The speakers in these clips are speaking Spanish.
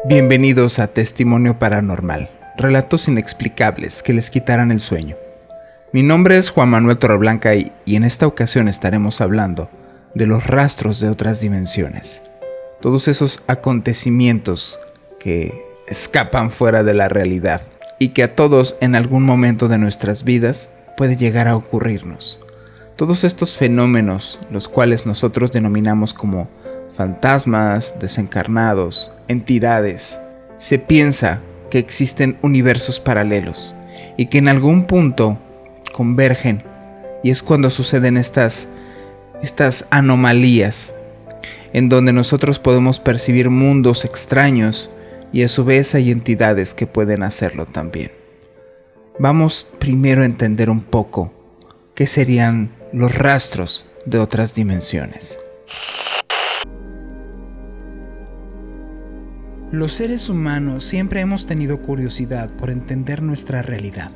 Bienvenidos a Testimonio Paranormal, relatos inexplicables que les quitarán el sueño. Mi nombre es Juan Manuel Torreblanca y en esta ocasión estaremos hablando de los rastros de otras dimensiones. Todos esos acontecimientos que escapan fuera de la realidad y que a todos en algún momento de nuestras vidas puede llegar a ocurrirnos. Todos estos fenómenos, los cuales nosotros denominamos como fantasmas, desencarnados, entidades, se piensa que existen universos paralelos y que en algún punto convergen, y es cuando suceden estas anomalías en donde nosotros podemos percibir mundos extraños y a su vez hay entidades que pueden hacerlo también. Vamos primero a entender un poco qué serían los rastros de otras dimensiones. Los seres humanos siempre hemos tenido curiosidad por entender nuestra realidad.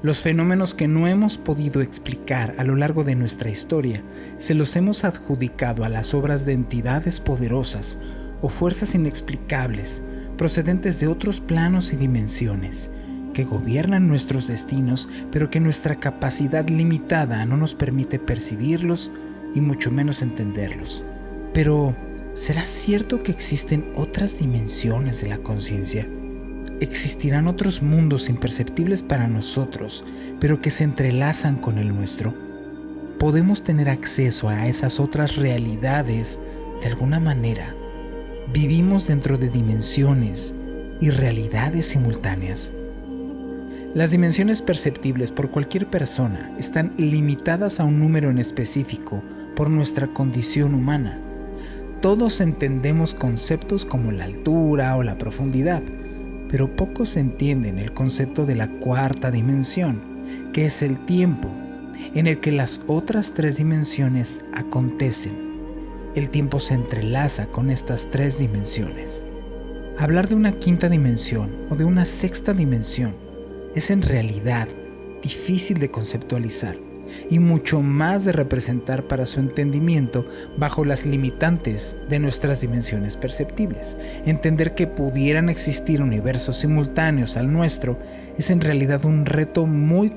Los fenómenos que no hemos podido explicar a lo largo de nuestra historia se los hemos adjudicado a las obras de entidades poderosas o fuerzas inexplicables procedentes de otros planos y dimensiones que gobiernan nuestros destinos, pero que nuestra capacidad limitada no nos permite percibirlos y mucho menos entenderlos. Pero ¿será cierto que existen otras dimensiones de la conciencia? ¿Existirán otros mundos imperceptibles para nosotros, pero que se entrelazan con el nuestro? ¿Podemos tener acceso a esas otras realidades de alguna manera? ¿Vivimos dentro de dimensiones y realidades simultáneas? Las dimensiones perceptibles por cualquier persona están limitadas a un número en específico por nuestra condición humana. Todos entendemos conceptos como la altura o la profundidad, pero pocos entienden el concepto de la cuarta dimensión, que es el tiempo, en el que las otras tres dimensiones acontecen. El tiempo se entrelaza con estas tres dimensiones. Hablar de una quinta dimensión o de una sexta dimensión es en realidad difícil de conceptualizar y mucho más de representar para su entendimiento bajo las limitantes de nuestras dimensiones perceptibles. Entender que pudieran existir universos simultáneos al nuestro es en realidad un reto muy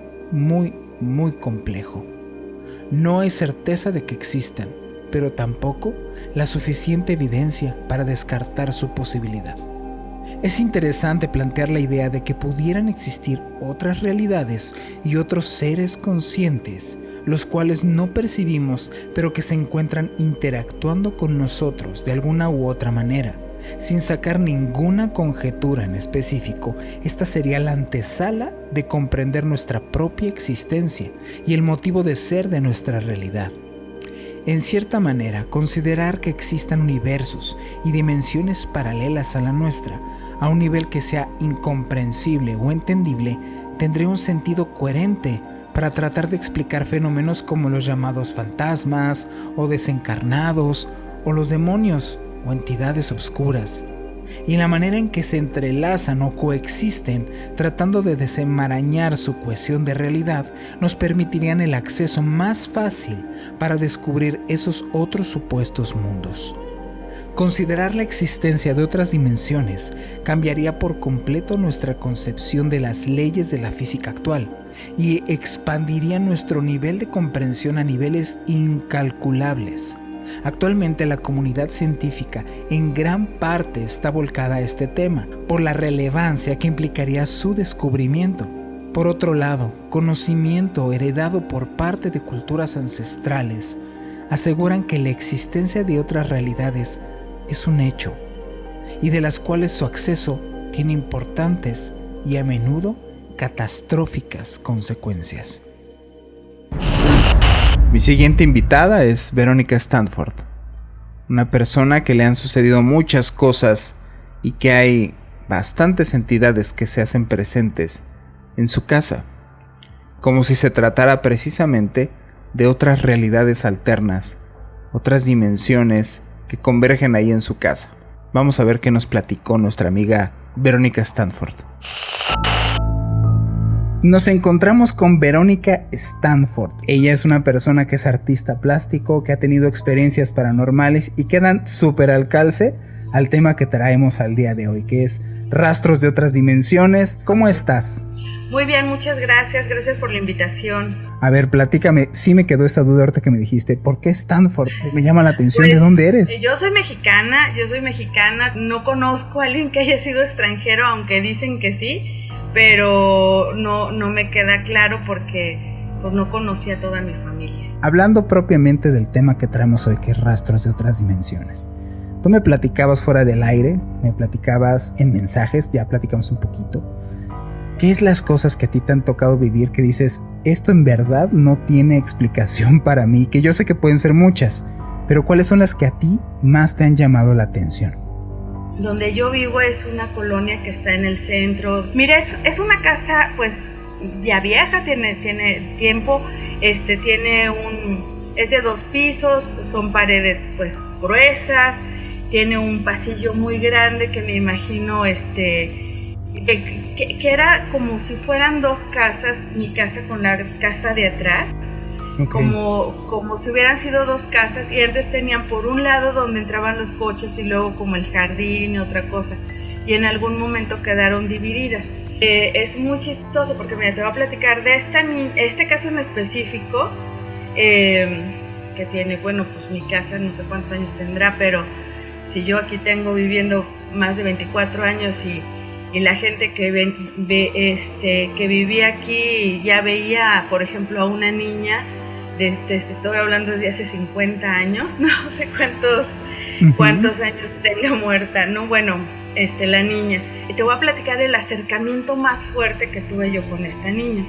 complejo. No hay certeza de que existan, pero tampoco la suficiente evidencia para descartar su posibilidad. Es interesante plantear la idea de que pudieran existir otras realidades y otros seres conscientes, los cuales no percibimos, pero que se encuentran interactuando con nosotros de alguna u otra manera. Sin sacar ninguna conjetura en específico, esta sería la antesala de comprender nuestra propia existencia y el motivo de ser de nuestra realidad. En cierta manera, considerar que existan universos y dimensiones paralelas a la nuestra, a un nivel que sea incomprensible o entendible, tendría un sentido coherente para tratar de explicar fenómenos como los llamados fantasmas o desencarnados o los demonios o entidades obscuras, y la manera en que se entrelazan o coexisten tratando de desenmarañar su cohesión de realidad nos permitirían el acceso más fácil para descubrir esos otros supuestos mundos. Considerar la existencia de otras dimensiones cambiaría por completo nuestra concepción de las leyes de la física actual y expandiría nuestro nivel de comprensión a niveles incalculables. Actualmente la comunidad científica en gran parte está volcada a este tema por la relevancia que implicaría su descubrimiento. Por otro lado, conocimiento heredado por parte de culturas ancestrales aseguran que la existencia de otras realidades es un hecho y de las cuales su acceso tiene importantes y a menudo catastróficas consecuencias. Mi siguiente invitada es Verónica Stanford, una persona que le han sucedido muchas cosas y que hay bastantes entidades que se hacen presentes en su casa, como si se tratara precisamente de otras realidades alternas, otras dimensiones que convergen ahí en su casa. Vamos a ver qué nos platicó nuestra amiga Verónica Stanford. Nos encontramos con Verónica Stanford. Ella es una persona que es artista plástico, que ha tenido experiencias paranormales y que dan súper al calce al tema que traemos al día de hoy, que es rastros de otras dimensiones. ¿Cómo estás? Muy bien, muchas gracias. Gracias por la invitación. A ver, platícame. Sí me quedó esta duda ahorita que me dijiste. ¿Por qué Stanford? Me llama la atención. Pues, ¿de dónde eres? Yo soy mexicana. No conozco a alguien que haya sido extranjero, aunque dicen que sí, pero no me queda claro porque pues no conocí a toda mi familia. Hablando propiamente del tema que traemos hoy, que es rastros de otras dimensiones. Tú me platicabas fuera del aire, me platicabas en mensajes, ya platicamos un poquito. ¿Qué es las cosas que a ti te han tocado vivir que dices, esto en verdad no tiene explicación para mí? Que yo sé que pueden ser muchas, pero ¿cuáles son las que a ti más te han llamado la atención? Donde yo vivo es una colonia que está en el centro. Mira, es una casa pues ya vieja, tiene tiempo, es de 2 pisos, son paredes pues gruesas, tiene un pasillo muy grande que me imagino que era como si fueran 2 casas, mi casa con la casa de atrás, okay. como si hubieran sido 2 casas, y antes tenían por un lado donde entraban los coches y luego como el jardín y otra cosa, y en algún momento quedaron divididas. Es muy chistoso porque mira, te voy a platicar de este caso en específico, que tiene, bueno, pues mi casa no sé cuántos años tendrá, pero si yo aquí tengo viviendo más de 24 años y la gente que que vivía aquí ya veía, por ejemplo, a una niña, estoy hablando de hace 50 años, no sé cuántos años tenga muerta, ¿no? Bueno, la niña. Y te voy a platicar del acercamiento más fuerte que tuve yo con esta niña.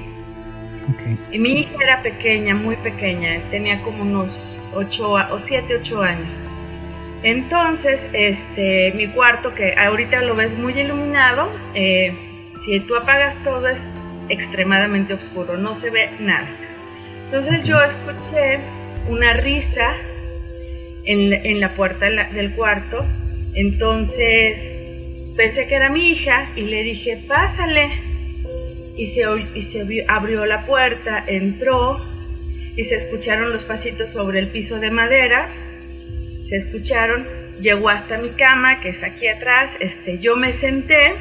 Okay. Y mi hija era pequeña, muy pequeña, tenía como unos 7, 8 años. Entonces, mi cuarto, que ahorita lo ves muy iluminado, si tú apagas todo es extremadamente oscuro, no se ve nada. Entonces yo escuché una risa en la puerta del cuarto, entonces pensé que era mi hija y le dije, pásale, y se abrió la puerta, entró y se escucharon los pasitos sobre el piso de madera. Se escucharon, llegó hasta mi cama, que es aquí atrás, yo me senté,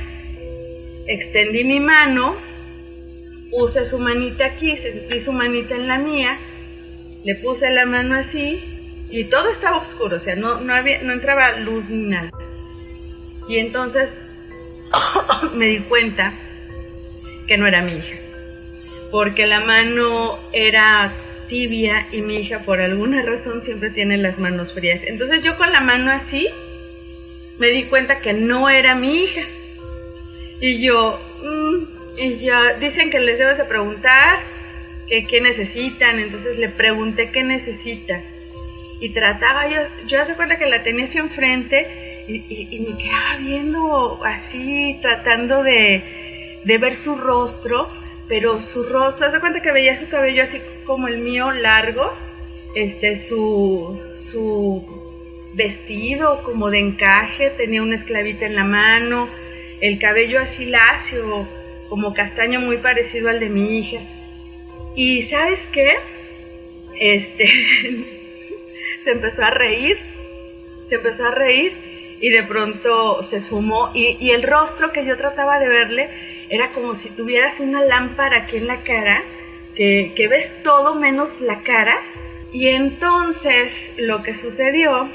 extendí mi mano, puse su manita aquí, sentí su manita en la mía, le puse la mano así y todo estaba oscuro, o sea, no entraba luz ni nada. Y entonces me di cuenta que no era mi hija, porque la mano era tibia y mi hija por alguna razón siempre tiene las manos frías. Entonces yo con la mano así me di cuenta que no era mi hija. Y yo dicen que les debes de preguntar qué necesitan. Entonces le pregunté qué necesitas. Y trataba, yo hace cuenta que la tenía así enfrente y me quedaba viendo así, tratando de ver su rostro. Pero su rostro, hace cuenta que veía su cabello así como el mío, largo, su vestido como de encaje, tenía una esclavita en la mano, el cabello así lacio, como castaño, muy parecido al de mi hija. Y ¿sabes qué? se empezó a reír y de pronto se esfumó y el rostro que yo trataba de verle era como si tuvieras una lámpara aquí en la cara, que ves todo menos la cara. Y entonces lo que sucedió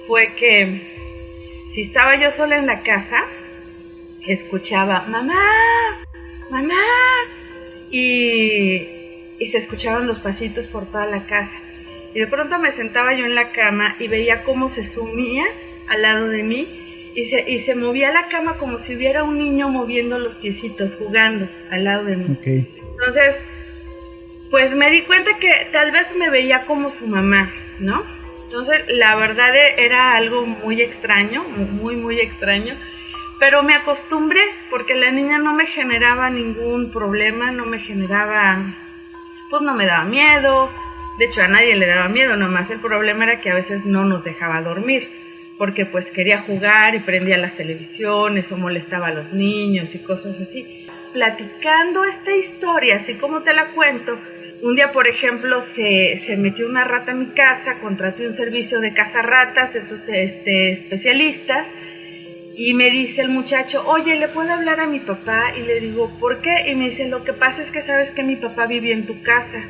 fue que si estaba yo sola en la casa, escuchaba mamá, mamá, y se escuchaban los pasitos por toda la casa. Y de pronto me sentaba yo en la cama y veía cómo se sumía al lado de mí y se movía la cama como si hubiera un niño moviendo los piecitos, jugando al lado de mí. Okay. Entonces, pues me di cuenta que tal vez me veía como su mamá, ¿no? Entonces, la verdad era algo muy extraño, muy, muy extraño, pero me acostumbré porque la niña no me generaba ningún problema, no me daba miedo. De hecho, a nadie le daba miedo, nomás el problema era que a veces no nos dejaba dormir, porque pues quería jugar y prendía las televisiones o molestaba a los niños y cosas así. Platicando esta historia, así como te la cuento, un día, por ejemplo, se metió una rata en mi casa, contraté un servicio de cazarratas, esos especialistas, Y me dice el muchacho, oye, ¿le puedo hablar a mi papá? Y le digo, ¿por qué? Y me dice, lo que pasa es que sabes que mi papá vivía en tu casa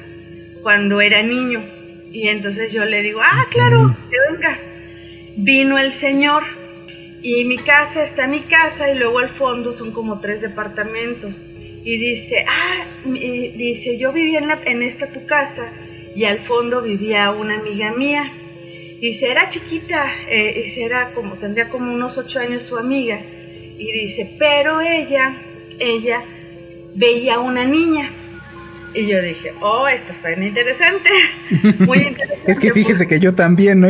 cuando era niño. Y entonces yo le digo, claro, que venga. Vino el señor y mi casa está mi casa y luego al fondo son como 3 departamentos. Y dice, dice, yo vivía en esta tu casa y al fondo vivía una amiga mía. Dice, era chiquita, tendría como unos 8 años su amiga. Y dice, pero ella veía una niña. Y yo dije, esto suena interesante, muy interesante. Es que fíjese que yo también, ¿no?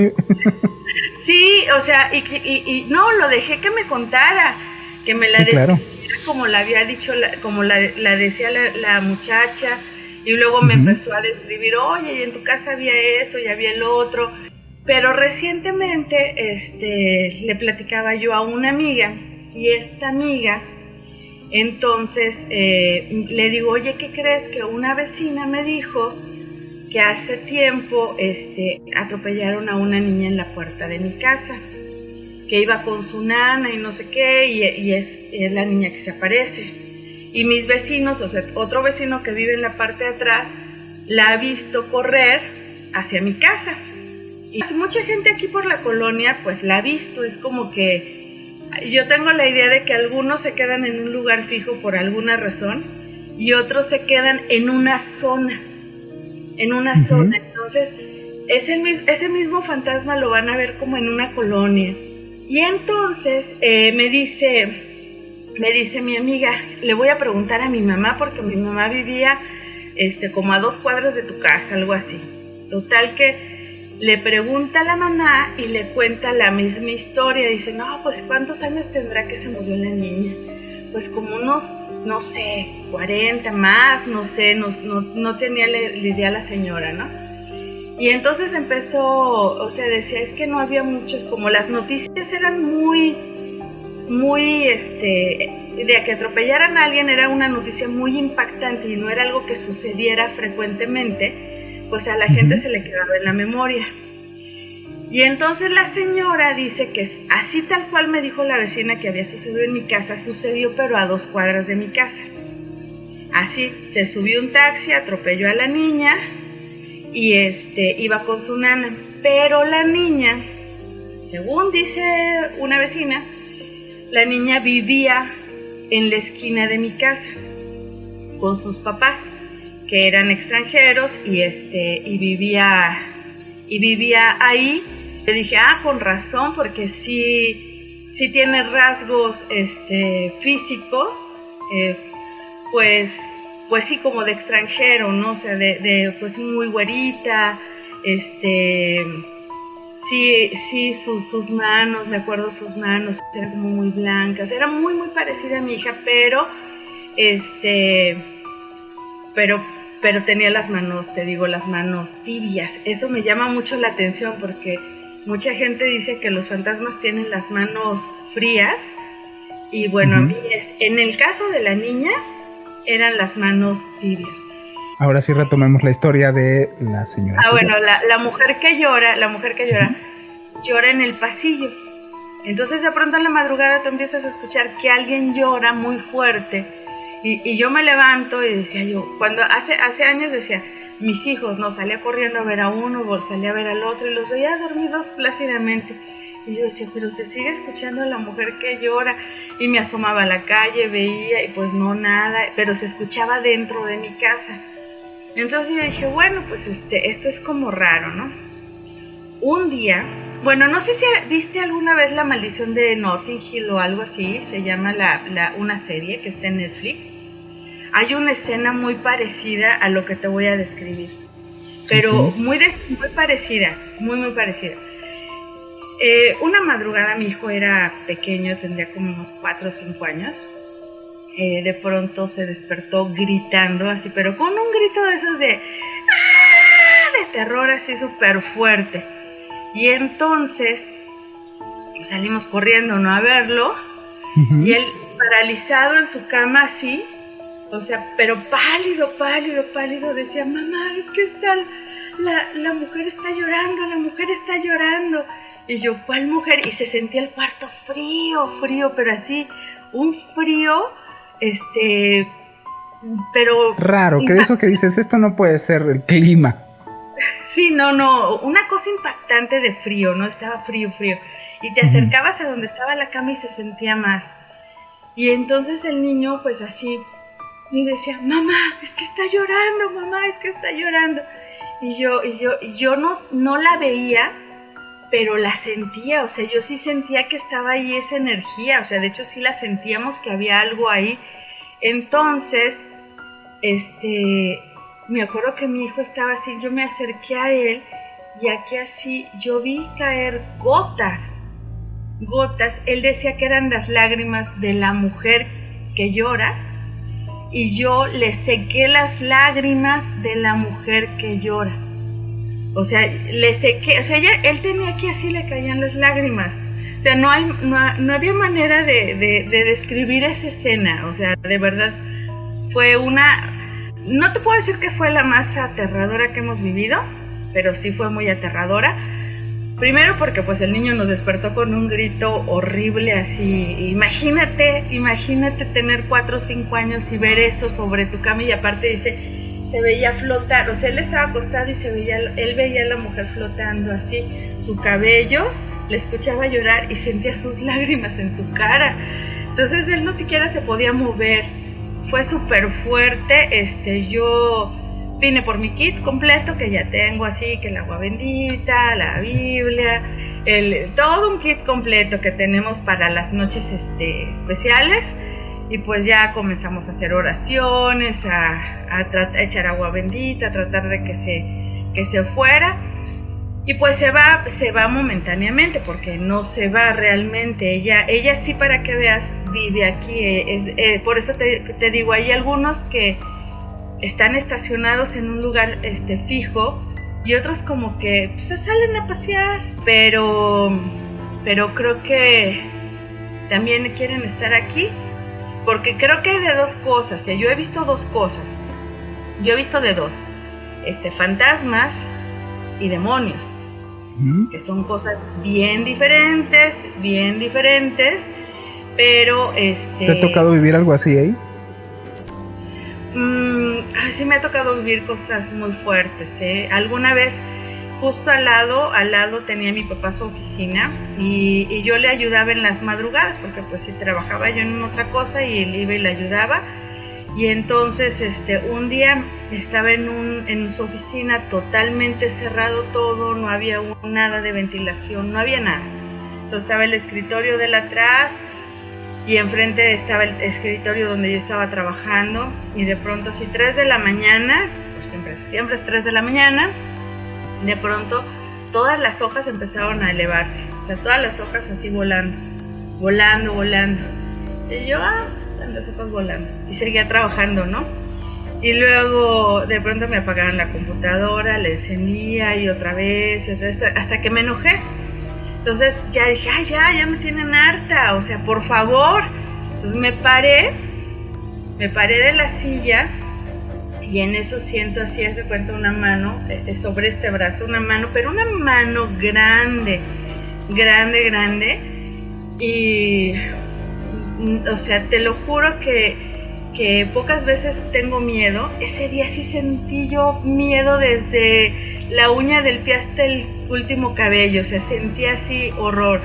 Sí, o sea, y no, lo dejé que me contara, que me la describiera como la había dicho, como la decía la muchacha. Y luego me empezó a describir, oye, y en tu casa había esto y había el otro. Pero recientemente le platicaba yo a una amiga y esta amiga, entonces le digo, oye, ¿qué crees? Que una vecina me dijo que hace tiempo atropellaron a una niña en la puerta de mi casa, que iba con su nana y no sé qué, y es la niña que se aparece. Y mis vecinos, o sea, otro vecino que vive en la parte de atrás, la ha visto correr hacia mi casa. Y mucha gente aquí por la colonia pues la ha visto, es como que yo tengo la idea de que algunos se quedan en un lugar fijo por alguna razón y otros se quedan en una zona, entonces ese mismo fantasma lo van a ver como en una colonia. Y entonces me dice mi amiga, le voy a preguntar a mi mamá porque mi mamá vivía como a 2 cuadras de tu casa, algo así. Total que le pregunta a la mamá y le cuenta la misma historia. Dice, no, pues ¿cuántos años tendrá que se murió la niña? Pues como unos, no sé, 40 más, no sé, no tenía la idea la señora, ¿no? Y entonces empezó, o sea, decía, es que no había muchos, como las noticias eran muy, de que atropellaran a alguien era una noticia muy impactante y no era algo que sucediera frecuentemente, pues a la gente se le quedaba en la memoria. Y entonces la señora dice que así tal cual me dijo la vecina que había sucedido en mi casa, sucedió pero a 2 cuadras de mi casa. Así, se subió un taxi, atropelló a la niña y iba con su nana. Pero la niña, según dice una vecina, la niña vivía en la esquina de mi casa con sus papás, que eran extranjeros y vivía ahí. Le dije, con razón, porque sí tiene rasgos físicos, pues sí, como de extranjero, ¿no? O sea, pues muy güerita, sí, sus manos, me acuerdo sus manos, eran como muy blancas, era muy, muy parecida a mi hija, pero tenía las manos, te digo, las manos tibias. Eso me llama mucho la atención porque mucha gente dice que los fantasmas tienen las manos frías y bueno, a mí en el caso de la niña eran las manos tibias. Ahora sí retomemos la historia de la señora. Bueno, la mujer que llora, llora en el pasillo. Entonces de pronto en la madrugada tú empiezas a escuchar que alguien llora muy fuerte. Y yo me levanto y decía yo, cuando hace años decía, mis hijos, no, salía corriendo a ver a uno, salía a ver al otro y los veía dormidos plácidamente. Y yo decía, pero se sigue escuchando a la mujer que llora. Y me asomaba a la calle, veía y pues no, nada, pero se escuchaba dentro de mi casa. Entonces yo dije, bueno, pues esto es como raro, ¿no? Un día, bueno, no sé si viste alguna vez La Maldición de Notting Hill o algo así, se llama una serie que está en Netflix. Hay una escena muy parecida a lo que te voy a describir, pero muy parecida, muy parecida. Una madrugada mi hijo era pequeño, tendría como unos 4 o 5 años. De pronto se despertó gritando así, pero con un grito de esos de terror así súper fuerte. Y entonces salimos corriendo, ¿no?, a verlo. Y él paralizado en su cama así, o sea, pero pálido, decía, mamá, es que la mujer está llorando, Y yo, ¿cuál mujer? Y se sentía el cuarto frío, pero así, un frío, pero... Raro, que de eso que dices, esto no puede ser el clima. Sí, no, una cosa impactante de frío, ¿no? Estaba frío. Y te acercabas a donde estaba la cama y se sentía más. Y entonces el niño, pues así, y decía, mamá, es que está llorando. Y yo no la veía, pero la sentía, o sea, yo sí sentía que estaba ahí esa energía, o sea, de hecho sí la sentíamos que había algo ahí. Entonces, me acuerdo que mi hijo estaba así, yo me acerqué a él y aquí así yo vi caer gotas. Él decía que eran las lágrimas de la mujer que llora y yo le sequé las lágrimas de la mujer que llora. O sea, le sequé, o sea, él tenía aquí así le caían las lágrimas. O sea, no había manera de describir esa escena, o sea, de verdad fue no te puedo decir que fue la más aterradora que hemos vivido, pero sí fue muy aterradora. Primero porque pues el niño nos despertó con un grito horrible así. Imagínate tener 4 o 5 años y ver eso sobre tu cama y aparte dice, se veía flotar, o sea, él estaba acostado y él veía a la mujer flotando así, su cabello, le escuchaba llorar y sentía sus lágrimas en su cara. Entonces él no siquiera se podía mover. Fue súper fuerte. Yo vine por mi kit completo que ya tengo así, que el agua bendita, la Biblia, todo un kit completo que tenemos para las noches especiales. Y pues ya comenzamos a hacer oraciones, a echar agua bendita, a tratar de que se fuera. Y pues se va momentáneamente, porque no se va realmente. Ella sí, para que veas, vive aquí. Por eso te digo, hay algunos que están estacionados en un lugar fijo y otros como que se salen a pasear, pero creo que también quieren estar aquí, porque creo que hay de dos cosas. Yo he visto dos cosas. Yo he visto de dos, fantasmas y demonios, que son cosas bien diferentes, pero ¿Te ha tocado vivir algo así ahí? Sí me ha tocado vivir cosas muy fuertes, Alguna vez, justo al lado tenía mi papá su oficina y yo le ayudaba en las madrugadas, porque pues si trabajaba yo en otra cosa y él iba y le ayudaba. Y entonces un día estaba en su oficina totalmente cerrado todo, no había nada de ventilación, no había nada. Entonces estaba el escritorio del atrás y enfrente estaba el escritorio donde yo estaba trabajando, y de pronto así 3 de la mañana, pues siempre es 3 de la mañana, de pronto todas las hojas empezaron a elevarse, o sea, todas las hojas así volando. Y yo, están las hojas volando. Y seguía trabajando, ¿no? Y luego de pronto me apagaron la computadora, la encendía y otra vez, hasta que me enojé. Entonces ya dije, ya me tienen harta, o sea, por favor. Entonces me paré de la silla y en eso siento así, hace cuenta una mano sobre este brazo, una mano, pero una mano grande. Y, o sea, te lo juro que pocas veces tengo miedo. Ese día sí sentí yo miedo desde la uña del pie hasta el último cabello, o sea, sentía así horror.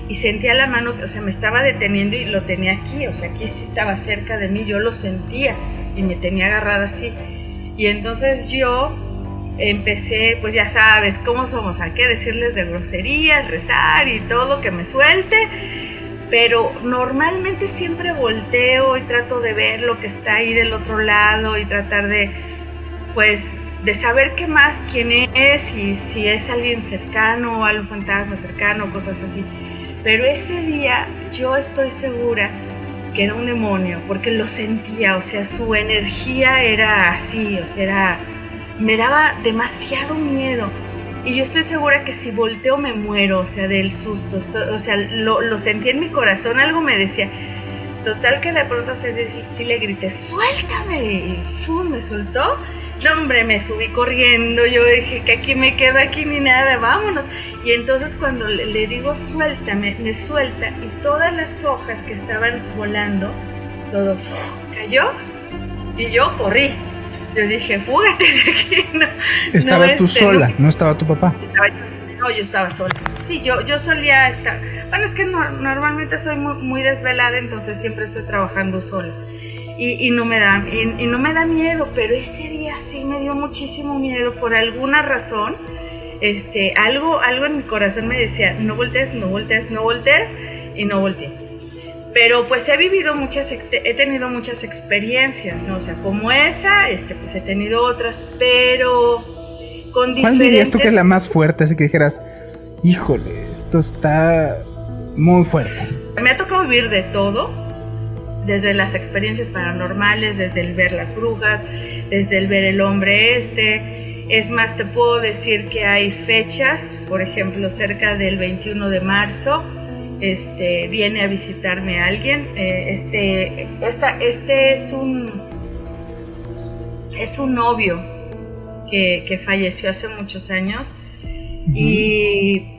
Y sentía la mano, o sea, me estaba deteniendo y lo tenía aquí, o sea, aquí sí estaba cerca de mí, yo lo sentía y me tenía agarrada así. Y entonces yo empecé, pues ya sabes cómo somos, hay que decirles de groserías, rezar y todo, que me suelte. Pero normalmente siempre volteo y trato de ver lo que está ahí del otro lado y tratar de saber qué más, quién es, y si es alguien cercano o algún fantasma cercano, cosas así. Pero ese día yo estoy segura que era un demonio, porque lo sentía, o sea, su energía era así, o sea, me daba demasiado miedo. Y yo estoy segura que si volteo me muero, o sea, del susto. O sea, lo sentí en mi corazón, algo me decía. Total que de pronto sí le grité, ¡suéltame! Y ¡fum! Me soltó. No, hombre, me subí corriendo. Yo dije que aquí me quedo, aquí ni nada, vámonos. Y entonces cuando le digo suelta, me suelta y todas las hojas que estaban volando, todo cayó y yo corrí. Yo dije, fúgate de aquí. No, ¿Estabas tú sola? ¿No estaba tu papá? Yo estaba sola. Sí, yo solía estar. Bueno, es que normalmente soy muy desvelada, entonces siempre estoy trabajando sola. Y no me da miedo, pero ese día sí me dio muchísimo miedo por alguna razón. Algo en mi corazón me decía, no voltees, no voltees, no voltees, y no volteé. Pero pues he tenido muchas experiencias, ¿no? O sea, como esa, pues he tenido otras, pero con diferentes... ¿Cuál dirías tú que es la más fuerte? Así que dijeras, híjole, esto está muy fuerte. Me ha tocado vivir de todo, desde las experiencias paranormales, desde el ver las brujas, desde el ver el hombre Es más, te puedo decir que hay fechas, por ejemplo, cerca del 21 de marzo, viene a visitarme alguien. Es un novio que falleció hace muchos años. Uh-huh. Y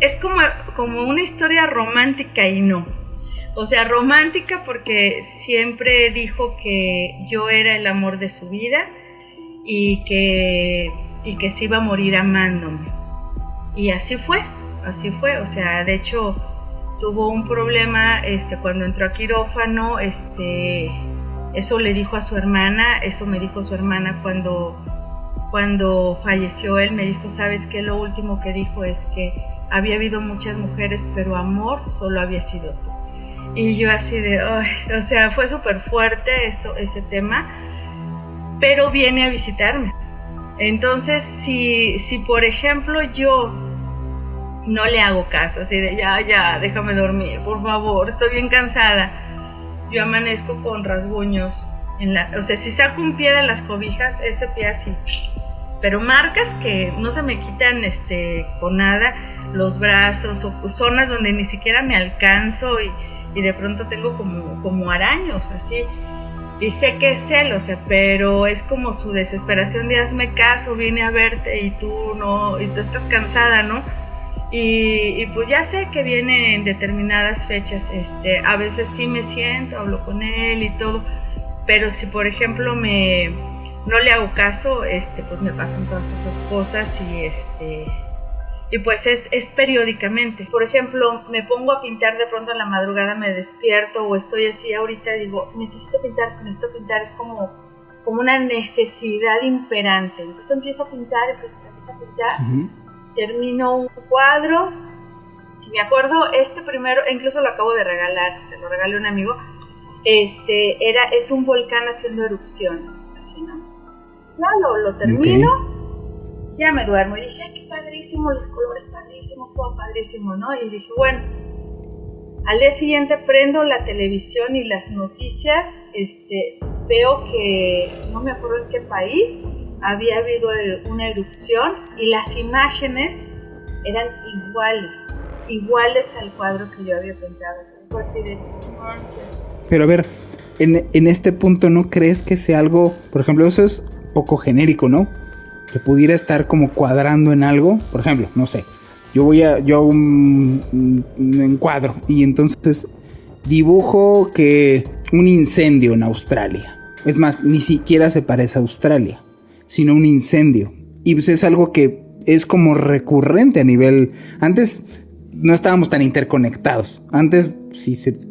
es como una historia romántica y no. O sea, romántica porque siempre dijo que yo era el amor de su vida y que se iba a morir amándome. Y así fue, o sea, de hecho tuvo un problema cuando entró a quirófano, eso le dijo a su hermana, eso me dijo su hermana cuando falleció él, me dijo, ¿sabes qué? Lo último que dijo es que había habido muchas mujeres, pero amor solo había sido tú. Y yo así de, o sea, fue súper fuerte ese tema, pero viene a visitarme. Entonces, si por ejemplo yo no le hago caso, así de ya, déjame dormir, por favor, estoy bien cansada, yo amanezco con rasguños o sea, si saco un pie de las cobijas, ese pie así, pero marcas que no se me quitan con nada, los brazos o zonas donde ni siquiera me alcanzo y de pronto tengo como araños así. Y sé que es él, o sea, pero es como su desesperación de hazme caso, vine a verte y tú no, y tú estás cansada, ¿no? Y pues ya sé que viene en determinadas fechas, a veces sí me siento, hablo con él y todo, pero si por ejemplo no le hago caso, pues me pasan todas esas cosas y pues es periódicamente. Por ejemplo, me pongo a pintar de pronto en la madrugada, me despierto o estoy así ahorita, digo, necesito pintar, es como una necesidad imperante. Entonces empiezo a pintar, uh-huh. Termino un cuadro, y me acuerdo, primero, incluso lo acabo de regalar, se lo regalé a un amigo, es un volcán haciendo erupción, así, ¿no? Ya lo termino. Okay. Ya me duermo y dije, ay, qué padrísimo, los colores padrísimos, todo padrísimo, ¿no? Y dije, bueno, al día siguiente prendo la televisión y las noticias, veo que, no me acuerdo en qué país, había habido una erupción y las imágenes eran iguales al cuadro que yo había pintado. Entonces fue así de... Pero a ver, en este punto, ¿no crees que sea algo, por ejemplo, eso es poco genérico, ¿no? Que pudiera estar como cuadrando en algo, por ejemplo, no sé, yo hago un encuadro y entonces dibujo que un incendio en Australia, es más, ni siquiera se parece a Australia, sino un incendio, y pues es algo que es como recurrente a nivel, antes no estábamos tan interconectados, antes si se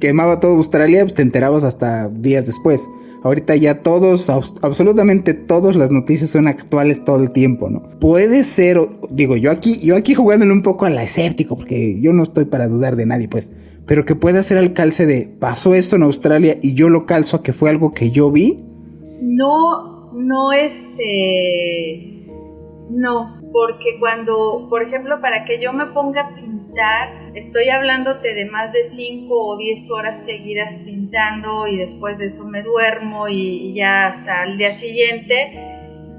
quemaba todo Australia, pues te enterabas hasta días después. Ahorita ya absolutamente todas las noticias son actuales todo el tiempo, ¿no? Puede ser, digo, yo aquí jugándole un poco a la escéptico, porque yo no estoy para dudar de nadie, pues, pero que pueda ser al calce de, pasó esto en Australia y yo lo calzo a que fue algo que yo vi. No, porque cuando, por ejemplo, para que yo me ponga a pintar, estoy hablándote de más de 5 o 10 horas seguidas pintando y después de eso me duermo y ya hasta el día siguiente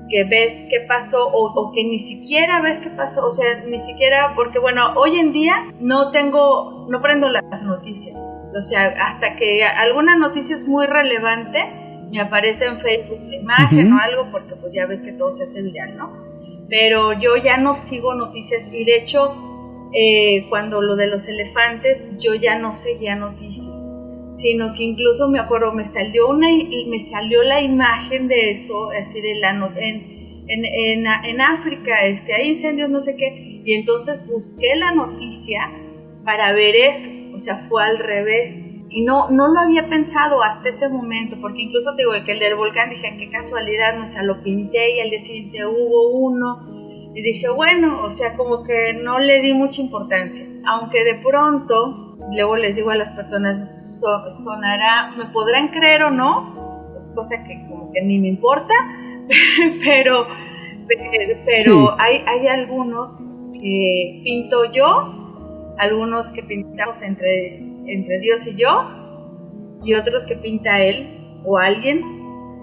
que ves qué pasó o que ni siquiera ves qué pasó, o sea, ni siquiera, porque bueno, hoy en día no prendo las noticias, o sea, hasta que alguna noticia es muy relevante, me aparece en Facebook la imagen, uh-huh, o algo, porque pues ya ves que todo se hace viral, ¿no? pero yo ya no sigo noticias y de hecho cuando lo de los elefantes yo ya no seguía noticias, sino que incluso me acuerdo me salió la imagen de eso, así de en África hay incendios no sé qué, y entonces busqué la noticia para ver eso, o sea, fue al revés. Y no lo había pensado hasta ese momento, porque incluso te digo que el del volcán dije, qué casualidad, ¿no? O sea, lo pinté y al día siguiente hubo uno. Y dije, bueno, o sea, como que no le di mucha importancia. Aunque de pronto, luego les digo a las personas, sonará, me podrán creer o no, es cosa que como que ni me importa, pero sí. hay algunos que pinto yo, algunos que pintamos entre Dios y yo, y otros que pinta él o alguien,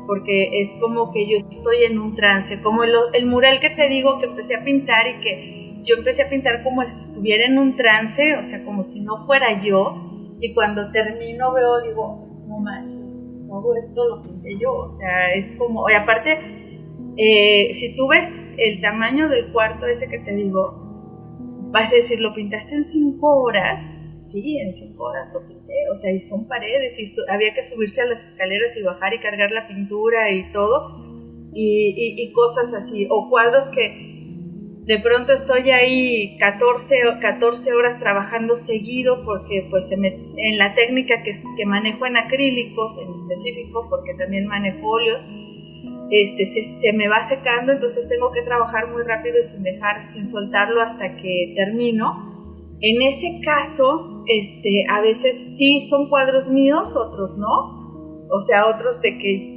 porque es como que yo estoy en un trance, como el mural que te digo que empecé a pintar y que yo empecé a pintar como si estuviera en un trance, o sea, como si no fuera yo, y cuando termino digo, no manches, todo esto lo pinté yo, o sea, es como, y aparte, si tú ves el tamaño del cuarto ese que te digo, vas a decir, ¿lo pintaste en 5 horas? Sí, en 5 horas lo pinté, o sea, y son paredes, y había que subirse a las escaleras y bajar y cargar la pintura y todo, y cosas así, o cuadros que de pronto estoy ahí 14 horas trabajando seguido, porque pues en la técnica que manejo en acrílicos, en específico, porque también manejo óleos, se me va secando, entonces tengo que trabajar muy rápido y sin soltarlo hasta que termino. En ese caso, a veces sí son cuadros míos, otros no. O sea, otros de que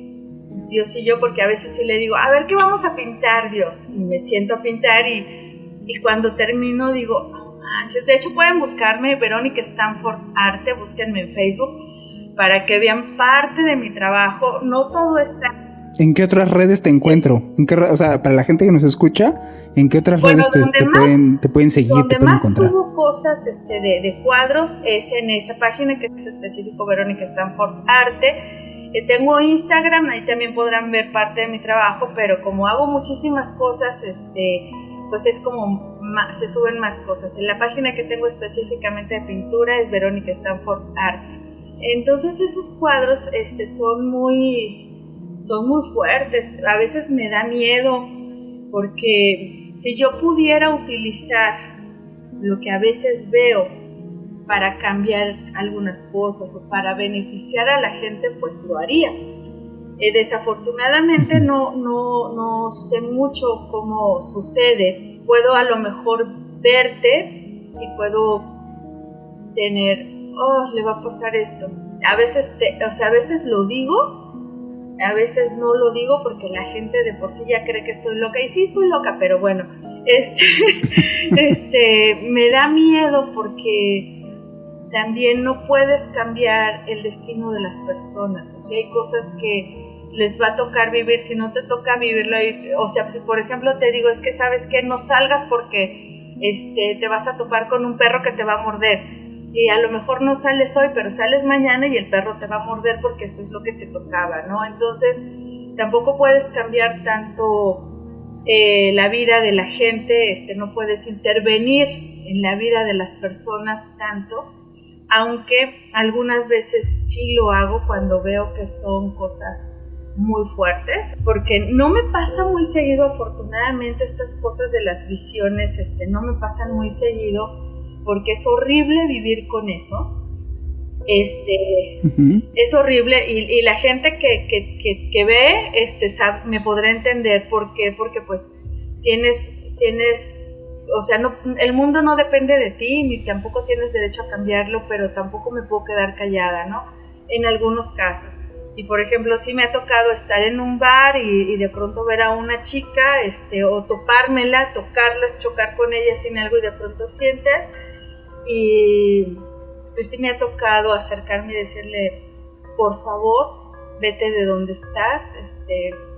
Dios y yo, porque a veces sí le digo, a ver, ¿qué vamos a pintar, Dios? Y me siento a pintar y cuando termino digo, no manches. De hecho, pueden buscarme, Verónica Stanford Arte, búsquenme en Facebook para que vean parte de mi trabajo. No todo está... ¿En qué otras redes te encuentro? O sea, para la gente que nos escucha, ¿en qué otras redes te pueden seguir, te pueden encontrar? Donde más subo cosas de cuadros es en esa página que es específico Verónica Stanford Arte. Tengo Instagram, ahí también podrán ver parte de mi trabajo, pero como hago muchísimas cosas, pues es como se suben más cosas. En la página que tengo específicamente de pintura es Verónica Stanford Arte. Entonces esos cuadros son muy fuertes, a veces me da miedo, porque si yo pudiera utilizar lo que a veces veo para cambiar algunas cosas o para beneficiar a la gente, pues lo haría. Desafortunadamente no sé mucho cómo sucede. Puedo a lo mejor verte y puedo tener, le va a pasar esto. A veces lo digo, a veces no lo digo porque la gente de por sí ya cree que estoy loca, y sí estoy loca, pero bueno, me da miedo porque también no puedes cambiar el destino de las personas, o sea, hay cosas que les va a tocar vivir, si no te toca vivirlo, o sea, si por ejemplo te digo, es que sabes que no salgas porque te vas a topar con un perro que te va a morder, y a lo mejor no sales hoy, pero sales mañana y el perro te va a morder porque eso es lo que te tocaba, ¿no? Entonces, tampoco puedes cambiar tanto la vida de la gente, no puedes intervenir en la vida de las personas tanto, aunque algunas veces sí lo hago cuando veo que son cosas muy fuertes, porque no me pasa muy seguido, afortunadamente, estas cosas de las visiones, no me pasan muy seguido, porque es horrible vivir con eso, es horrible, y la gente que ve, me podrá entender por qué, porque pues tienes, o sea, no, el mundo no depende de ti, ni tampoco tienes derecho a cambiarlo, pero tampoco me puedo quedar callada, ¿no? En algunos casos. Y por ejemplo, sí me ha tocado estar en un bar y de pronto ver a una chica, o topármela, tocarla, chocar con ella sin algo, y de pronto sientes. Y pues sí me ha tocado acercarme y decirle, por favor, vete de donde estás,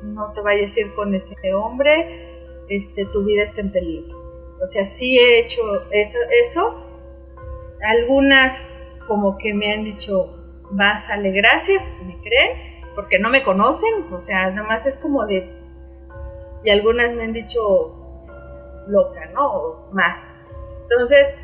no te vayas a ir con ese hombre, tu vida está en peligro. O sea, sí he hecho eso. Algunas como que me han dicho, sale, gracias, y me creen, porque no me conocen, o sea, nada más es como de... Y algunas me han dicho, loca, ¿no? O más. Entonces,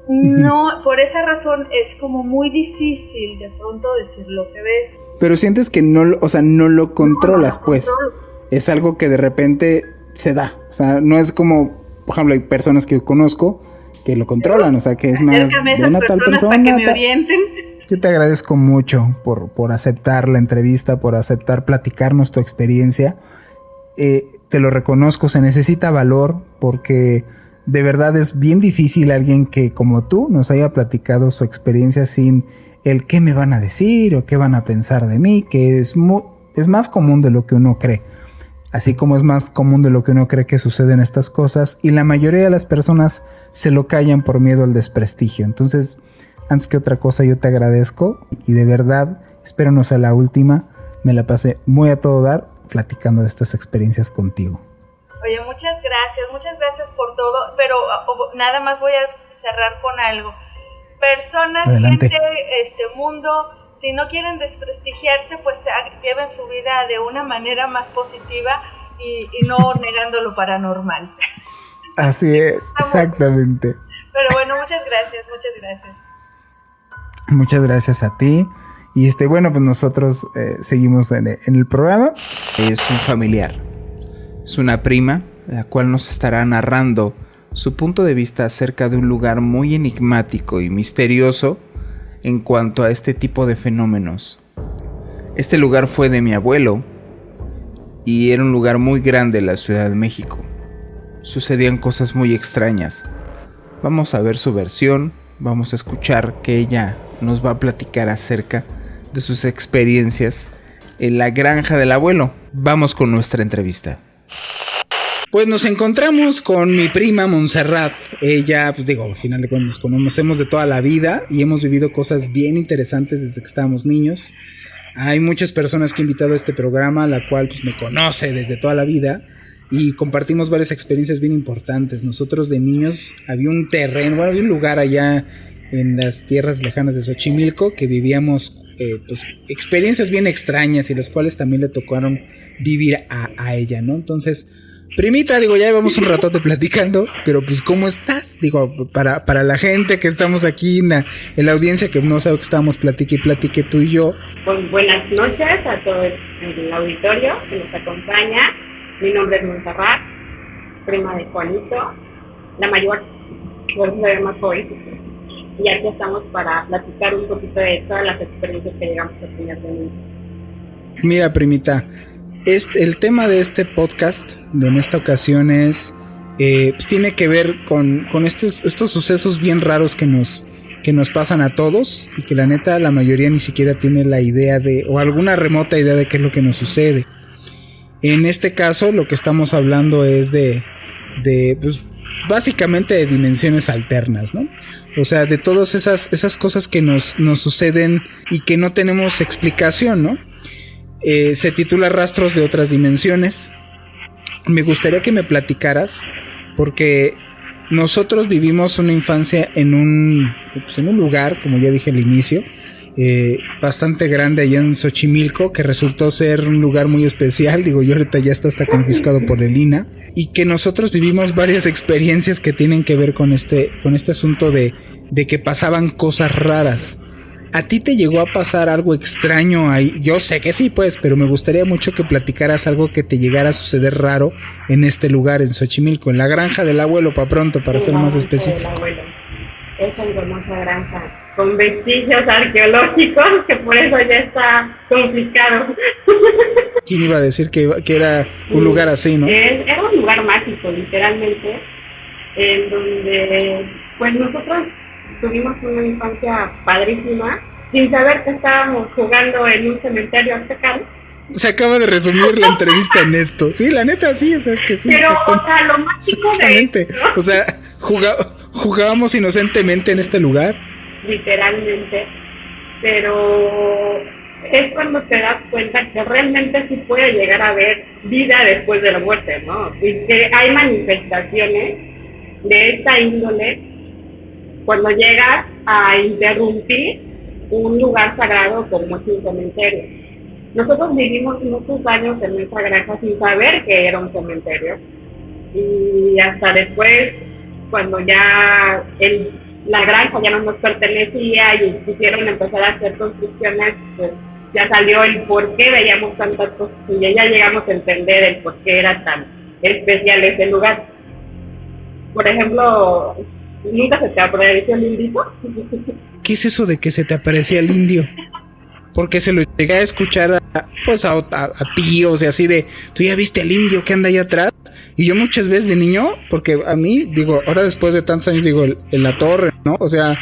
no, por esa razón es como muy difícil de pronto decir lo que ves. Pero sientes que no, o sea, no lo controlas, no pues. controlo. Es algo que de repente se da. O sea, no es como, por ejemplo, hay personas que yo conozco que lo controlan, o sea, que es más, acércame a esas personas para que me orienten. Yo te agradezco mucho por aceptar la entrevista, por aceptar platicarnos tu experiencia. Te lo reconozco, se necesita valor porque de verdad es bien difícil alguien que como tú nos haya platicado su experiencia sin el qué me van a decir o qué van a pensar de mí, que es más común de lo que uno cree. Así como es más común de lo que uno cree que suceden estas cosas, y la mayoría de las personas se lo callan por miedo al desprestigio. Entonces, antes que otra cosa, yo te agradezco y de verdad, espero no sea la última. Me la pasé muy a todo dar platicando de estas experiencias contigo. Oye, muchas gracias por todo, pero nada más voy a cerrar con algo. Personas, adelante. Gente, mundo, si no quieren desprestigiarse, pues lleven su vida de una manera más positiva y no negando lo paranormal. Así es, exactamente. Pero bueno, muchas gracias. Muchas gracias a ti. Y bueno, pues nosotros seguimos en el programa. Es un familiar, es una prima, la cual nos estará narrando su punto de vista acerca de un lugar muy enigmático y misterioso en cuanto a este tipo de fenómenos. Este lugar fue de mi abuelo y era un lugar muy grande en la Ciudad de México. Sucedían cosas muy extrañas. Vamos a ver su versión, vamos a escuchar que ella nos va a platicar acerca de sus experiencias en la granja del abuelo. Vamos con nuestra entrevista. Pues nos encontramos con mi prima Montserrat. Ella, pues al final de cuentas nos conocemos de toda la vida y hemos vivido cosas bien interesantes desde que estábamos niños. Hay muchas personas que he invitado a este programa, la cual pues me conoce desde toda la vida y compartimos varias experiencias bien importantes. Nosotros de niños había un terreno, había un lugar allá en las tierras lejanas de Xochimilco que vivíamos pues experiencias bien extrañas y las cuales también le tocaron vivir a ella, ¿no? Entonces, primita, ya llevamos un ratote platicando, pero pues ¿cómo estás? Para la gente que estamos aquí en la audiencia que no sabe que estamos platique tú y yo. Pues buenas noches a todo el auditorio que nos acompaña. Mi nombre es Montserrat, prima de Juanito, la mayor, por ser más joven. Y aquí estamos para platicar un poquito de todas las experiencias que llegamos a tener de niños. Mira, primita, el tema de este podcast de en esta ocasión es pues tiene que ver con estos sucesos bien raros que nos pasan a todos y que la neta la mayoría ni siquiera tiene la idea o alguna remota idea de qué es lo que nos sucede. En este caso lo que estamos hablando es de pues básicamente de dimensiones alternas, ¿no? O sea, de todas esas cosas que nos suceden y que no tenemos explicación, ¿no? Se titula Rastros de otras dimensiones. Me gustaría que me platicaras, porque nosotros vivimos una infancia en un lugar, como ya dije al inicio, bastante grande allá en Xochimilco, que resultó ser un lugar muy especial. Yo ahorita ya está hasta confiscado por el INAH, y que nosotros vivimos varias experiencias que tienen que ver con este asunto de que pasaban cosas raras. ¿A ti te llegó a pasar algo extraño ahí? Yo sé que sí, pues, pero me gustaría mucho que platicaras algo que te llegara a suceder raro en este lugar, en Xochimilco, en la granja del abuelo, para ser más específico. Es una hermosa granja con vestigios arqueológicos, que por eso ya está complicado. ¿Quién iba a decir que era un lugar así, no? Era un lugar mágico, literalmente, en donde pues nosotros tuvimos una infancia padrísima, sin saber que estábamos jugando en un cementerio aztecal. Se acaba de resumir la entrevista en esto. Sí, la neta, sí, o sea, es que sí. Pero, o sea, lo mágico de esto, ¿no? O sea, jugábamos inocentemente en este lugar. Literalmente. Pero es cuando te das cuenta que realmente sí puede llegar a haber vida después de la muerte, ¿no? Y que hay manifestaciones de esta índole cuando llegas a interrumpir un lugar sagrado como es un cementerio. Nosotros vivimos muchos años en nuestra granja sin saber que era un cementerio, Y hasta después, cuando ya la granja ya no nos pertenecía y quisieron empezar a hacer construcciones, pues ya salió el por qué veíamos tantas cosas y ya llegamos a entender el por qué era tan especial ese lugar. Por ejemplo, ¿nunca se te apareció el indito? ¿Qué es eso de que se te aparecía el indio? Porque se lo llegué a escuchar a tíos y así de, ¿tú ya viste al indio que anda allá atrás? Y yo muchas veces de niño, porque a mí, digo, ahora después de tantos años, digo, en la torre, ¿no? O sea,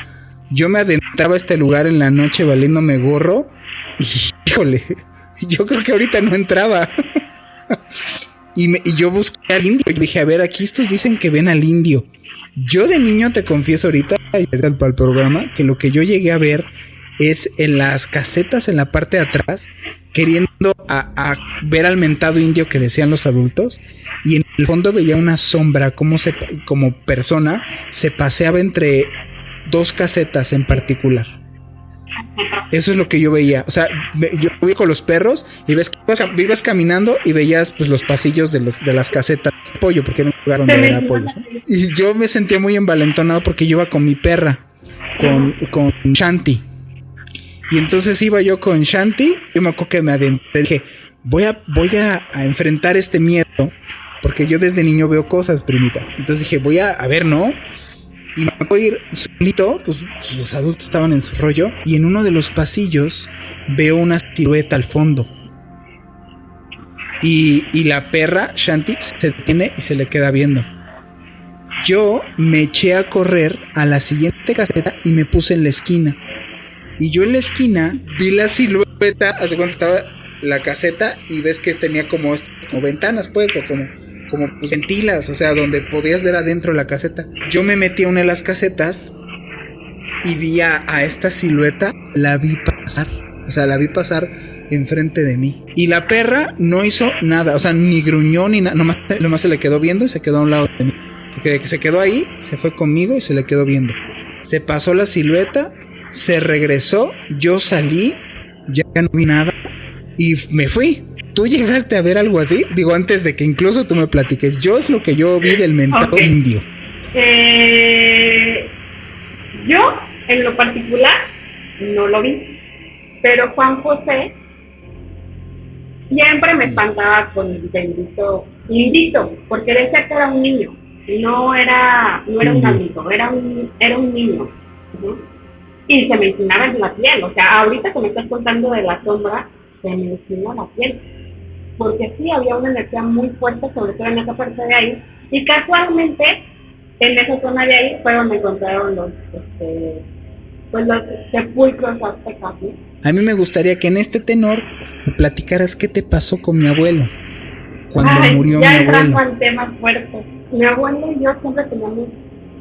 yo me adentraba a este lugar en la noche valiéndome gorro y, híjole, yo creo que ahorita no entraba. Y yo busqué al indio y dije, a ver, aquí estos dicen que ven al indio. Yo de niño te confieso ahorita, para el programa, que lo que yo llegué a ver es en las casetas en la parte de atrás, queriendo a ver al mentado indio que decían los adultos, y en el fondo veía una sombra, como persona se paseaba entre dos casetas en particular. Eso es lo que yo veía. O sea, yo iba con los perros y ibas caminando y veías pues los pasillos de las casetas de pollo, porque era un lugar donde era pollo, ¿no? Y yo me sentía muy envalentonado porque yo iba con mi perra, con Shanti. Y entonces iba yo con Shanti. Yo me acuerdo que me adentré, dije, voy a enfrentar este miedo, porque yo desde niño veo cosas, primita. Entonces dije, voy a ver, ¿no? Y me voy a ir solito, pues los adultos estaban en su rollo, y en uno de los pasillos veo una silueta al fondo. Y la perra, Shanti, se detiene y se le queda viendo. Yo me eché a correr a la siguiente caseta y me puse en la esquina. Y yo en la esquina vi la silueta, hace cuando estaba la caseta, y ves que tenía como ventanas, pues, o como ventilas, o sea, donde podías ver adentro la caseta. Yo me metí a una de las casetas y vi a esta silueta, la vi pasar enfrente de mí. Y la perra no hizo nada, o sea, ni gruñó ni nada, nomás se le quedó viendo y se quedó a un lado de mí. Porque de que se quedó ahí, se fue conmigo y se le quedó viendo. Se pasó la silueta, se regresó, yo salí, ya no vi nada y me fui. ¿Tú llegaste a ver algo así? Digo, antes de que incluso tú me platiques. Yo es lo que yo vi del mentado indio. Yo, en lo particular, no lo vi. Pero Juan José siempre me espantaba con el bendito indito, porque decía que era un niño. No era un adulto, era un niño. ¿Sí? Y se me enchinaba en la piel. O sea, ahorita que me estás contando de la sombra, se me enchinó la piel. Porque sí, había una energía muy fuerte, sobre todo en esa parte de ahí. Y casualmente, en esa zona de ahí fue donde encontraron los sepulcros aztecas, ¿sí? A mí me gustaría que en este tenor me platicaras qué te pasó con mi abuelo cuando murió mi abuelo. Ya entrando en temas fuertes. Mi abuelo y yo siempre teníamos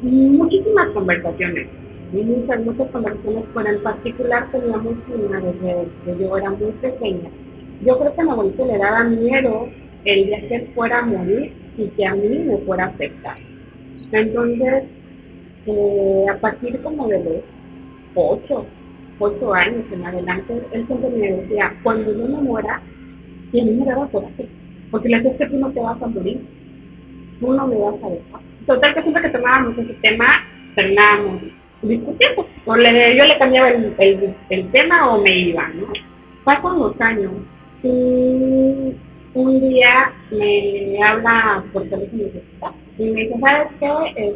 muchísimas conversaciones. Muchas conversaciones, pero en particular teníamos una desde que yo era muy pequeña. Yo creo que a mi abuelito le daba miedo el día que él fuera a morir y que a mí me fuera a afectar. Entonces, a partir como de los 8 años en adelante, él siempre me decía, cuando yo me muera, y a mí me daba coraje, porque le decía que tú no te vas a morir, tú no me vas a dejar. Total, que siempre que tomábamos ese tema, terminábamos discutiendo. Yo le cambiaba el tema o me iba, ¿no? Pasan los años y un día me habla por teléfono y me dice, ¿sabes qué?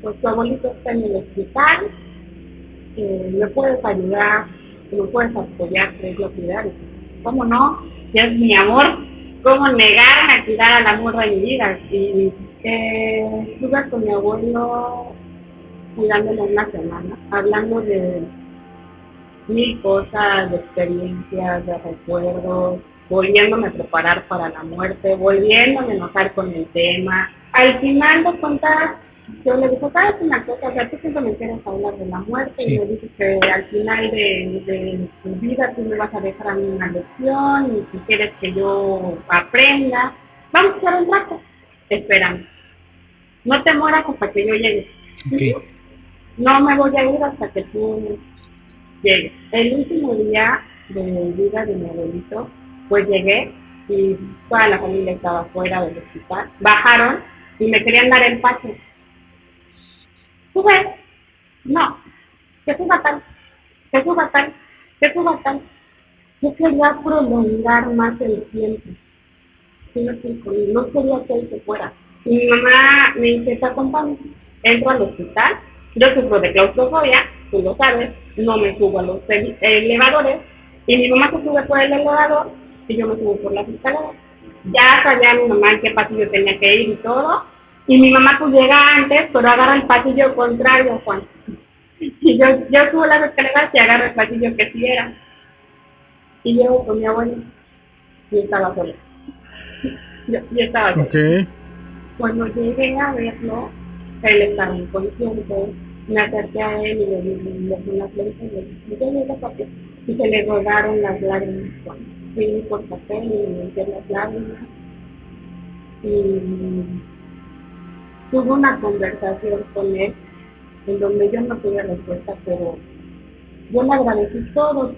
Pues tu abuelito está en el hospital, ¿me puedes ayudar? ¿Me puedes apoyar? ¿Qué es lo que da? ¿Cómo no? Ya es mi amor. ¿Cómo negarme a cuidar al amor de mi vida? Y estuve con mi abuelo cuidándolo una semana, hablando de mil cosas, de experiencias, de recuerdos, volviéndome a preparar para la muerte, volviéndome a enojar con el tema. Al final de cuentas, yo le dije, ¿sabes una cosa? O sea, tú siempre me quieres hablar de la muerte, sí. Y me dices que al final de tu vida tú me vas a dejar a mí una lección y si quieres que yo aprenda, vamos a hacer un rato. Espérame. No te mueras hasta que yo llegue. Okay. No me voy a ir hasta que tú llegues. El último día de vida de mi abuelito, pues llegué y toda la familia estaba fuera del hospital. Bajaron y me querían dar el pase. Sube, no, que suba tal, que suba tal, que suba tal. Yo quería prolongar más el tiempo. Sí, no quería que él se fuera. Y mi mamá me dice, te acompaño. Entro al hospital, yo sufro de claustrofobia, tú lo sabes, no me subo a los elevadores, y mi mamá se sube por el elevador y yo me subo por las escaleras. Ya sabía mi mamá en qué pasillo tenía que ir y todo, y mi mamá pues llega antes, pero agarra el pasillo contrario, Juan. Y yo subo las escaleras y agarro el pasillo que sí era. Y llego con mi abuelo y estaba sola. Yo estaba sola. Okay. Cuando llegué a verlo, él estaba inconsciente, me acerqué a él y le di las flores y le dije, y se le rodaron las lágrimas. Fui por papel y le limpié las lágrimas. Y tuve una conversación con él en donde yo no tuve respuesta, pero yo le agradecí todo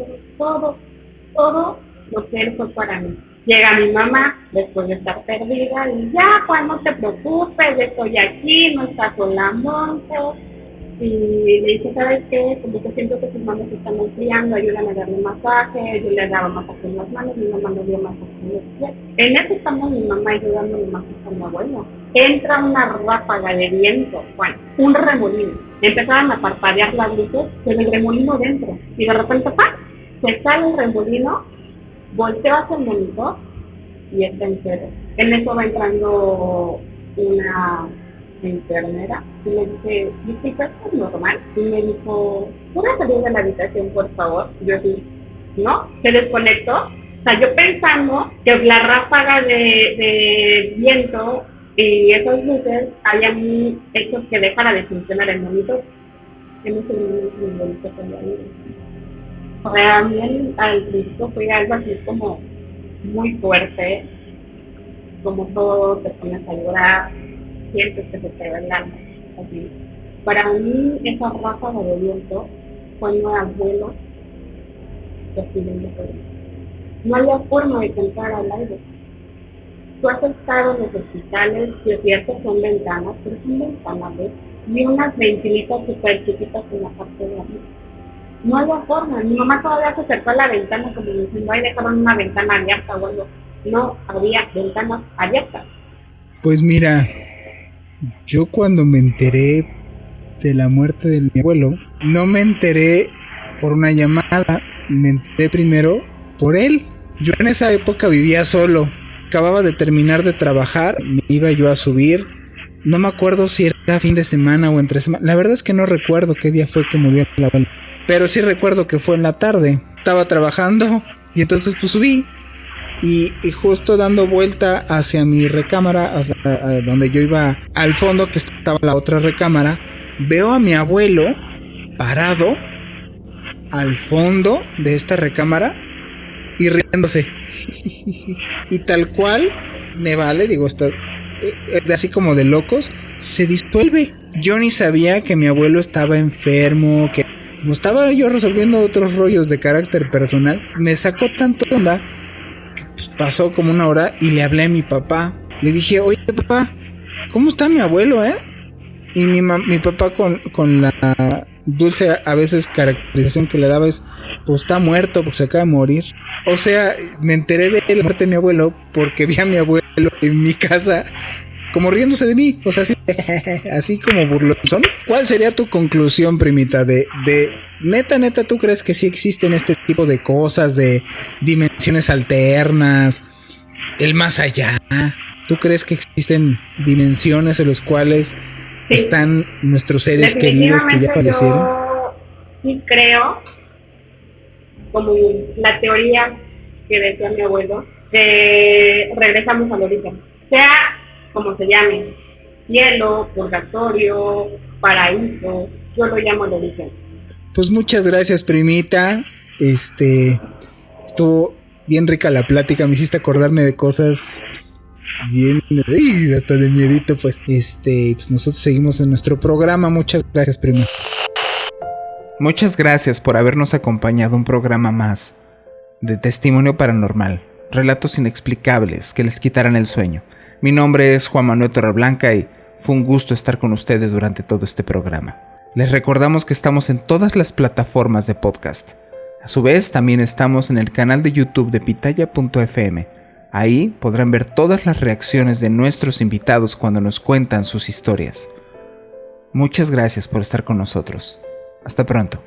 lo que él fue para mí. Llega mi mamá después de estar perdida y ya, Juan, no te preocupes, estoy aquí, no estás sola, Monte. Y le dice, ¿sabes qué? Como que siento que tus manos se están enfriando, ayúdame a darle masaje. Yo le daba masaje en las manos, mi mamá le dio masaje en los pies. En eso estamos mi mamá ayudándole masaje a mi abuelo. Entra una ráfaga de viento, Juan, un remolino. Empezaron a parpadear las luces, pero el remolino dentro. Y de repente, ¡pam!, se sale el remolino, volteo hacia el monitor y está en cero. En eso va entrando una enfermera y le dice, disculpa, ¿esto es normal? Y me dijo, ¿puedes salir de la habitación, por favor? Yo sí, ¿no? Se desconectó. O sea, yo pensando que la ráfaga de viento y esas luces habían hecho que dejara de funcionar el monitor. En ese momento mi monitor se había ido. Para mí al principio fue algo así como muy fuerte, como todo te pones a llorar, sientes que se te va el alma, así. Para mí esa ráfaga de viento fue un abuelo despidiendo por él. No había forma de cantar al aire. Tú has estado en los hospitales, que es cierto son ventanas, pero son ventanas, ¿ves? Y unas ventilitas súper chiquitas en la parte de arriba. No había forma. Mi mamá todavía se acercó a la ventana como diciendo, ay, dejaron una ventana abierta o algo. No había ventanas abiertas. Pues mira, yo cuando me enteré de la muerte de mi abuelo, no me enteré por una llamada, me enteré primero por él. Yo en esa época vivía solo, acababa de terminar de trabajar, me iba yo a subir, no me acuerdo si era fin de semana o entre semana, la verdad es que no recuerdo qué día fue que murió el abuelo, pero sí recuerdo que fue en la tarde, estaba trabajando y entonces pues subí y justo dando vuelta hacia mi recámara, hacia donde yo iba al fondo, que estaba la otra recámara, veo a mi abuelo parado al fondo de esta recámara y riéndose. Y tal cual, me vale, digo, está así como de locos, se disuelve. Yo ni sabía que mi abuelo estaba enfermo, que como estaba yo resolviendo otros rollos de carácter personal, me sacó tanto de onda que pues, pasó como una hora y le hablé a mi papá. Le dije, oye papá, ¿cómo está mi abuelo, Y mi papá con la dulce a veces caracterización que le daba es, pues está muerto, pues se acaba de morir. O sea, me enteré de la muerte de mi abuelo porque vi a mi abuelo en mi casa como riéndose de mí, o sea, así como burlonzón. ¿Cuál sería tu conclusión, primita, de neta, tú crees que sí existen este tipo de cosas, de dimensiones alternas, el más allá? ¿Tú crees que existen dimensiones en las cuales están nuestros seres queridos que ya fallecieron? Yo sí creo, como la teoría que decía mi abuelo, que regresamos al origen, sea como se llame, cielo, purgatorio, paraíso, yo lo llamo el origen. Pues muchas gracias, primita. Estuvo bien rica la plática, me hiciste acordarme de cosas bien, hasta de miedito, pues. Pues nosotros seguimos en nuestro programa. Muchas gracias, prima. Muchas gracias por habernos acompañado un programa más de Testimonio Paranormal. relatos inexplicables que les quitarán el sueño. Mi nombre es Juan Manuel Torreblanca y fue un gusto estar con ustedes durante todo este programa. Les recordamos que estamos en todas las plataformas de podcast. A su vez, también estamos en el canal de YouTube de Pitaya.fm. Ahí podrán ver todas las reacciones de nuestros invitados cuando nos cuentan sus historias. Muchas gracias por estar con nosotros. Hasta pronto.